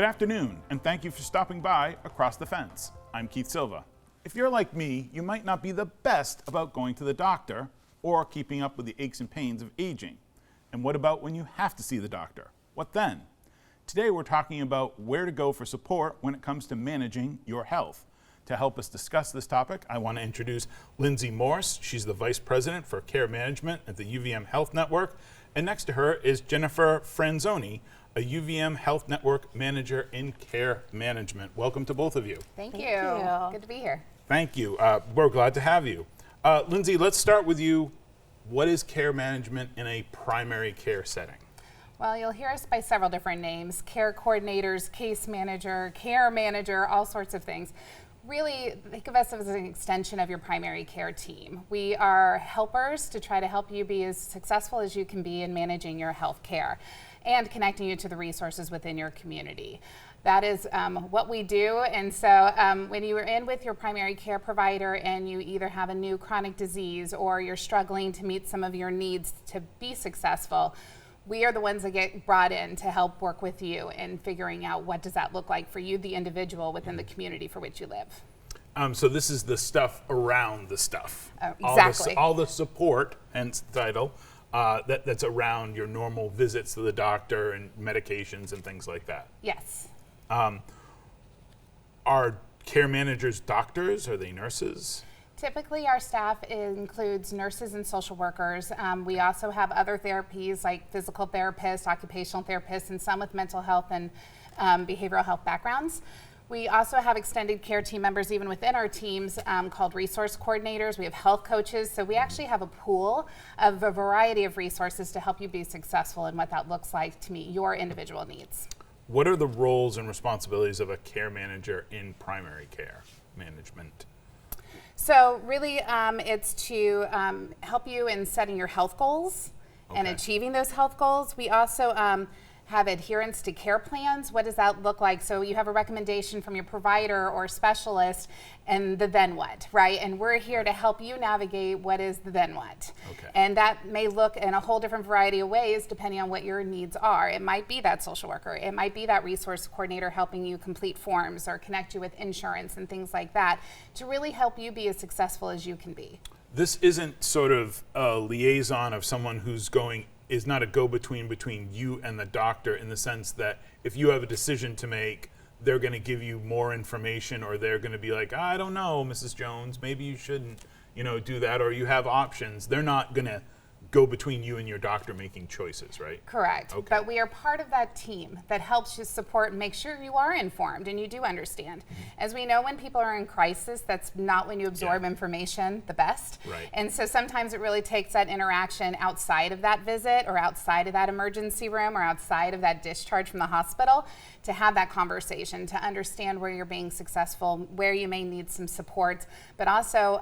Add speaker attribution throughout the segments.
Speaker 1: afternoon, and thank you for stopping by Across the Fence. I'm Keith Silva. If you're like me, you might not be the best about going to the doctor or keeping up with the aches and pains of aging. And what about when you have to see the doctor? What then? Today we're talking about where to go for support when it comes to managing your health. To help us discuss this topic, I want to introduce Lindsay Morse. She's the Vice President for Care Management at the UVM Health Network. And next to her is Jennifer Franzoni, a UVM Health Network Manager in Care Management. Welcome to both of you.
Speaker 2: Thank you. Good to be here.
Speaker 1: Thank you. We're glad to have you. Lindsay, let's start with you. What is care management in a primary care setting?
Speaker 2: Well, you'll hear us by several different names: care coordinators, case manager, care manager, all sorts of things. Really, think of us as an extension of your primary care team. We are helpers to try to help you be as successful as you can be in managing your health care and connecting you to the resources within your community. That is what we do. And so when you are in with your primary care provider and you either have a new chronic disease or you're struggling to meet some of your needs to be successful, we are the ones that get brought in to help work with you in figuring out what does that look like for you, the individual within the community for which you live.
Speaker 1: So this is the stuff around the stuff.
Speaker 2: Exactly.
Speaker 1: All the support, hence the title, that's around your normal visits to the doctor and medications and things like that.
Speaker 2: Yes.
Speaker 1: Are care managers doctors? Are they nurses?
Speaker 2: Typically, our staff includes nurses and social workers. We also have other therapies like physical therapists, occupational therapists, and some with mental health and behavioral health backgrounds. We also have extended care team members even within our teams called resource coordinators. We have health coaches. So we actually have a pool of a variety of resources to help you be successful in what that looks like to meet your individual needs.
Speaker 1: What are the roles and responsibilities of a care manager in primary care management?
Speaker 2: So really, it's to help you in setting your health goals and achieving those health goals. We also have adherence to care plans. What does that look like? So you have a recommendation from your provider or specialist, and the then what, right? And we're here to help you navigate what is the then what.
Speaker 1: Okay.
Speaker 2: And that may look in a whole different variety of ways depending on what your needs are. It might be that social worker. It might be that resource coordinator helping you complete forms or connect you with insurance and things like that to really help you be as successful as you can be.
Speaker 1: This isn't sort of a liaison of someone who's is not a go-between between you and the doctor, in the sense that if you have a decision to make, they're going to give you more information, or they're going to be like, I don't know, Mrs. Jones, maybe you shouldn't, do that, or you have options. They're not going to go between you and your doctor making choices, right?
Speaker 2: Correct.
Speaker 1: Okay.
Speaker 2: But we are part of that team that helps you support and make sure you are informed and you do understand. As we know, when people are in crisis, that's not when you absorb information the best.
Speaker 1: Right.
Speaker 2: And so sometimes it really takes that interaction outside of that visit or outside of that emergency room or outside of that discharge from the hospital to have that conversation, to understand where you're being successful, where you may need some support. But also,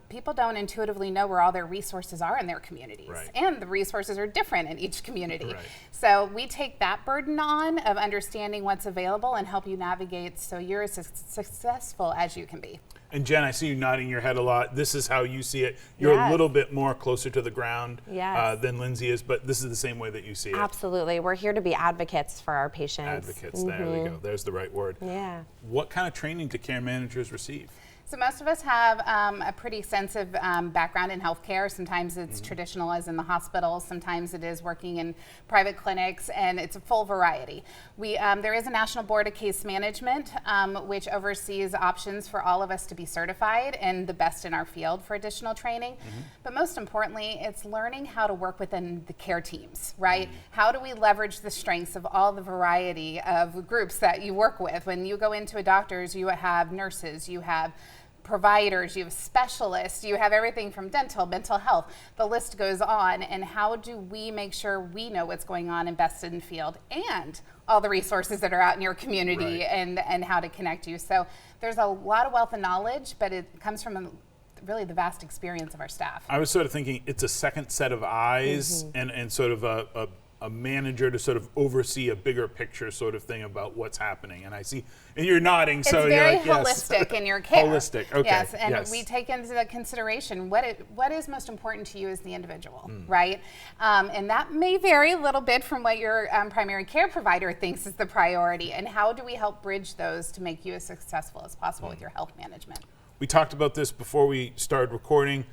Speaker 2: people don't intuitively know where all their resources are in their communities.
Speaker 1: Right.
Speaker 2: And the resources are different in each community.
Speaker 1: Right.
Speaker 2: So we take that burden on of understanding what's available and help you navigate so you're as successful as you can be.
Speaker 1: And Jen, I see you nodding your head a lot. This is how you see it. You're a little bit more closer to the ground than Lindsay is, but this is the same way that you see it.
Speaker 3: Absolutely. We're here to be advocates for our patients.
Speaker 1: Advocates, there we go. There's the right word.
Speaker 3: Yeah.
Speaker 1: What kind of training do care managers receive?
Speaker 2: So most of us have a pretty extensive background in healthcare. Sometimes it's traditional as in the hospital. Sometimes it is working in private clinics, and it's a full variety. There is a National Board of Case Management, which oversees options for all of us to be certified and the best in our field for additional training. But most importantly, it's learning how to work within the care teams, right? How do we leverage the strengths of all the variety of groups that you work with? When you go into a doctor's, you have nurses, you have providers, you have specialists, you have everything from dental, mental health, the list goes on. And how do we make sure we know what's going on and best in field and all the resources that are out in your community and how to connect you. So there's a lot of wealth of knowledge, but it comes from really the vast experience of our staff.
Speaker 1: I was sort of thinking it's a second set of eyes and sort of a a manager to sort of oversee a bigger picture sort of thing about what's happening. And I see, and you're nodding, so
Speaker 2: it's very
Speaker 1: you're like, yes.
Speaker 2: holistic in your care.
Speaker 1: Holistic, okay.
Speaker 2: Yes, and
Speaker 1: yes.
Speaker 2: we take into the consideration what is most important to you as the individual, right? And that may vary a little bit from what your primary care provider thinks is the priority. And how do we help bridge those to make you as successful as possible with your health management?
Speaker 1: We talked about this before we started recording.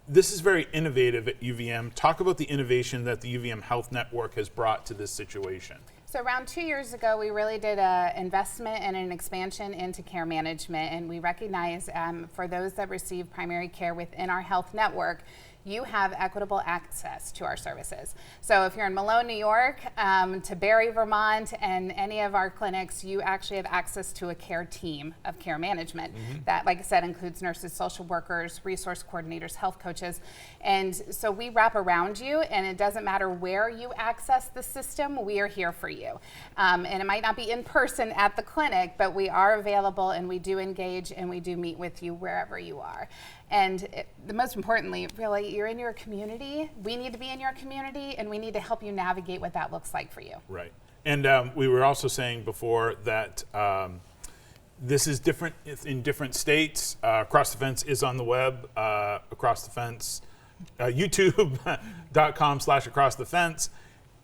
Speaker 1: This is very innovative at UVM. Talk about the innovation that the UVM Health Network has brought to this situation.
Speaker 2: So around 2 years ago, we really did an investment and an expansion into care management, and we recognize for those that receive primary care within our health network, you have equitable access to our services. So if you're in Malone, New York, to Barre, Vermont, and any of our clinics, you actually have access to a care team of care management that, like I said, includes nurses, social workers, resource coordinators, health coaches. And so we wrap around you, and it doesn't matter where you access the system, we are here for you. And it might not be in person at the clinic, but we are available, and we do engage, and we do meet with you wherever you are. And the most importantly, really, you're in your community. We need to be in your community, and we need to help you navigate what that looks like for you.
Speaker 1: Right. And we were also saying before that this is different in different states. Across the Fence is on the web. Across the Fence, youtube.com/Across the Fence.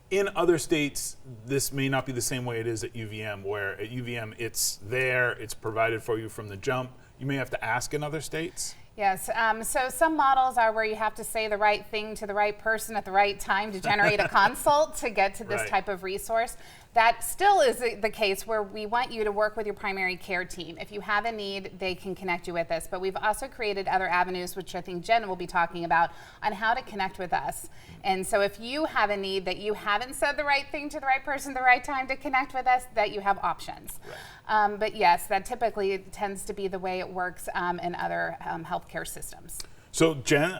Speaker 1: In other states, this may not be the same way it is at UVM, where at UVM it's there, it's provided for you from the jump. You may have to ask in other states.
Speaker 2: Yes, so some models are where you have to say the right thing to the right person at the right time to generate a consult to get to this type of resource. That still is the case where we want you to work with your primary care team. If you have a need, they can connect you with us. But we've also created other avenues, which I think Jen will be talking about, on how to connect with us. And so if you have a need that you haven't said the right thing to the right person at the right time to connect with us, that you have options. Right. But yes, that typically tends to be the way it works in other healthcare systems.
Speaker 1: So Jen,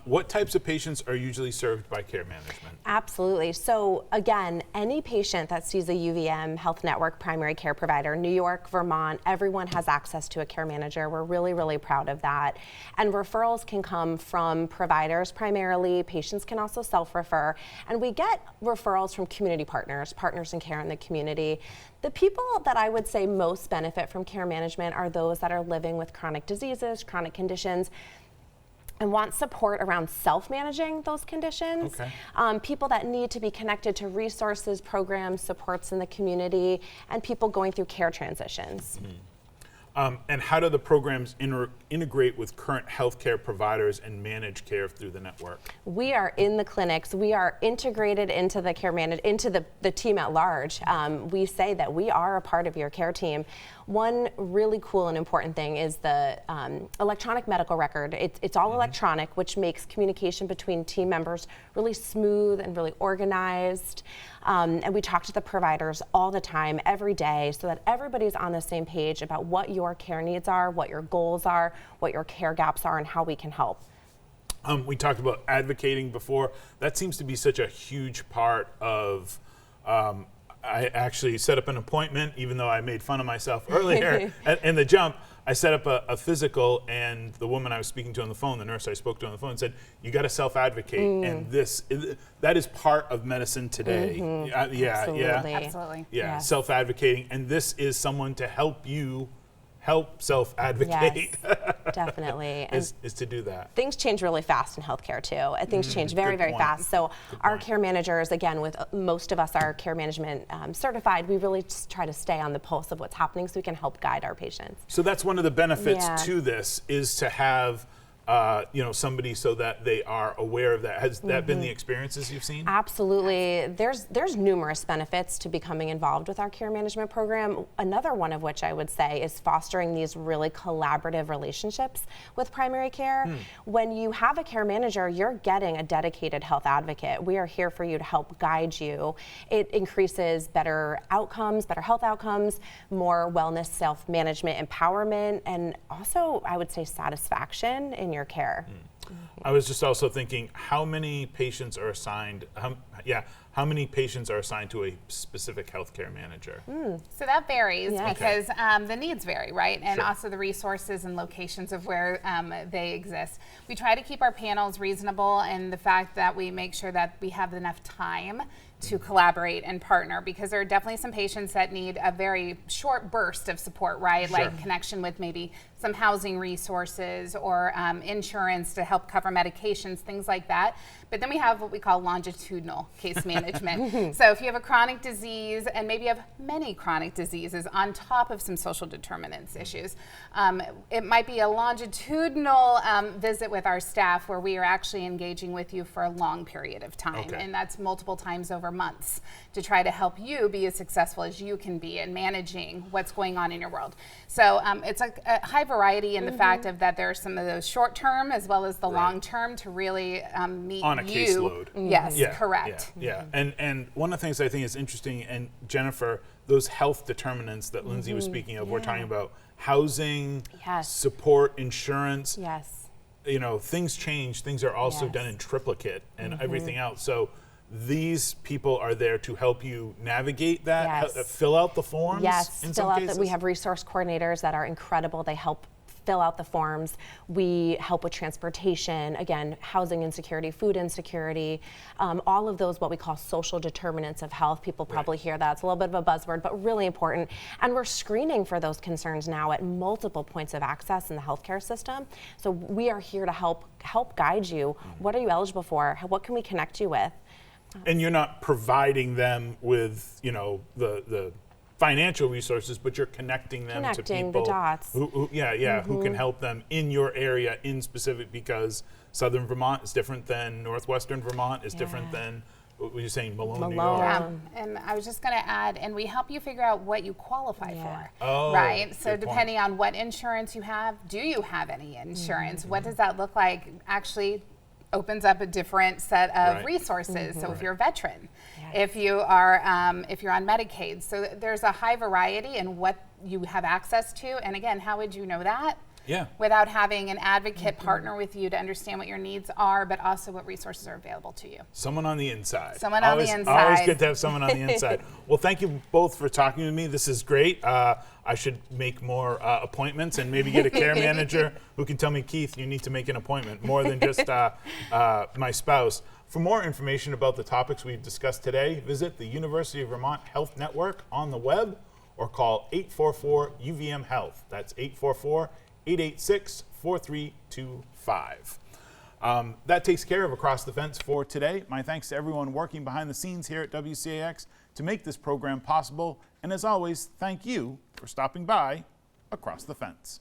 Speaker 1: what types of patients are usually served by care management?
Speaker 3: Absolutely. So again, any patient that sees a UVM Health Network primary care provider, New York, Vermont, everyone has access to a care manager. We're really, really proud of that. And referrals can come from providers primarily. Patients can also self-refer. And we get referrals from community partners, partners in care in the community. The people that I would say most benefit from care management are those that are living with chronic diseases, chronic conditions, and want support around self-managing those conditions.
Speaker 1: Okay.
Speaker 3: People that need to be connected to resources, programs, supports in the community, and people going through care transitions.
Speaker 1: And how do the programs integrate with current healthcare providers and manage care through the network?
Speaker 3: We are in the clinics. We are integrated into the care into the team at large. We say that we are a part of your care team. One really cool and important thing is the electronic medical record. It's all electronic, which makes communication between team members really smooth and really organized. And we talk to the providers all the time, every day, so that everybody's on the same page about what your care needs are, what your goals are, what your care gaps are, and how we can help.
Speaker 1: We talked about advocating before. That seems to be such a huge part of I actually set up an appointment, even though I made fun of myself earlier in the jump. I set up a physical, and the woman I was speaking to on the phone, the nurse I spoke to on the phone, said, "You got to self-advocate," and that is part of medicine today.
Speaker 3: Absolutely.
Speaker 2: Yes.
Speaker 1: Self-advocating, and this is someone to help you help self-advocate.
Speaker 3: Yes, definitely.
Speaker 1: is to do that.
Speaker 3: Things change really fast in healthcare too. Things change very, very fast. So our care managers, again, with most of us are care management certified, we really just try to stay on the pulse of what's happening so we can help guide our patients.
Speaker 1: So that's one of the benefits to this, is to have somebody so that they are aware of that. Has that been the experiences you've seen?
Speaker 3: Absolutely. There's numerous benefits to becoming involved with our care management program. Another one of which I would say is fostering these really collaborative relationships with primary care. When you have a care manager, you're getting a dedicated health advocate. We are here for you to help guide you. It increases better outcomes, better health outcomes, more wellness, self-management, empowerment, and also I would say satisfaction in your your care.
Speaker 1: I was just also thinking, how many patients are assigned? How many patients are assigned to a specific healthcare manager?
Speaker 2: So that varies
Speaker 3: Yeah.
Speaker 2: because the needs vary, right? And
Speaker 1: Sure.
Speaker 2: also the resources and locations of where they exist. We try to keep our panels reasonable in the fact that we make sure that we have enough time to collaborate and partner, because there are definitely some patients that need a very short burst of support, right?
Speaker 1: Sure.
Speaker 2: Like connection with maybe some housing resources or insurance to help cover medications, things like that. But then we have what we call longitudinal case management. So if you have a chronic disease and maybe you have many chronic diseases on top of some social determinants issues, it might be a longitudinal visit with our staff where we are actually engaging with you for a long period of time.
Speaker 1: Okay.
Speaker 2: And that's multiple times over months to try to help you be as successful as you can be in managing what's going on in your world. So it's a high variety in the fact of that there are some of those short term as well as the long term to really meet
Speaker 1: On a
Speaker 2: you.
Speaker 1: caseload.
Speaker 2: Yes,
Speaker 1: Yeah,
Speaker 2: correct.
Speaker 1: Yeah. And one of the things I think is interesting, and Jennifer, those health determinants that Lindsay was speaking of, we're talking about housing,
Speaker 3: Yes.
Speaker 1: support, insurance.
Speaker 3: Yes.
Speaker 1: You know, things change. Things are also
Speaker 3: Yes.
Speaker 1: done in triplicate and everything else. So these people are there to help you navigate that,
Speaker 3: Yes.
Speaker 1: fill out the forms.
Speaker 3: Yes,
Speaker 1: in
Speaker 3: fill
Speaker 1: some
Speaker 3: out
Speaker 1: cases.
Speaker 3: we have resource coordinators that are incredible. They help fill out the forms. We help with transportation, again, housing insecurity, food insecurity, all of those what we call social determinants of health. People probably hear that. It's a little bit of a buzzword, but really important. And we're screening for those concerns now at multiple points of access in the healthcare system. So we are here to help guide you. What are you eligible for? What can we connect you with?
Speaker 1: And you're not providing them with, you know, the financial resources, but you're connecting them to
Speaker 3: Connecting the
Speaker 1: people
Speaker 3: dots.
Speaker 1: who can help them in your area in specific, because Southern Vermont is different than Northwestern Vermont is different than, what were you saying, Malone, New York?
Speaker 3: Malone.
Speaker 2: And I was just going to add, and we help you figure out what you qualify for,
Speaker 1: Oh,
Speaker 2: right? So
Speaker 1: good point.
Speaker 2: depending on what insurance you have, do you have any insurance? What does that look like? Actually opens up a different set of
Speaker 1: Right.
Speaker 2: resources. So if you're a veteran, if you are, if you're on Medicaid, so there's a high variety in what you have access to. And again, how would you know that?
Speaker 1: Yeah.
Speaker 2: Without having an advocate partner with you to understand what your needs are, but also what resources are available to you.
Speaker 1: Someone on the inside.
Speaker 2: Someone on the
Speaker 1: Always
Speaker 2: inside.
Speaker 1: good to have someone on the inside. Well, thank you both for talking with me. This is great. I should make more appointments and maybe get a care manager who can tell me, Keith, you need to make an appointment, more than just my spouse. For more information about the topics we've discussed today, visit the University of Vermont Health Network on the web or call 844 UVM Health. That's 844-886-4325. That takes care of Across the Fence for today. My thanks to everyone working behind the scenes here at WCAX to make this program possible. And as always, thank you for stopping by Across the Fence.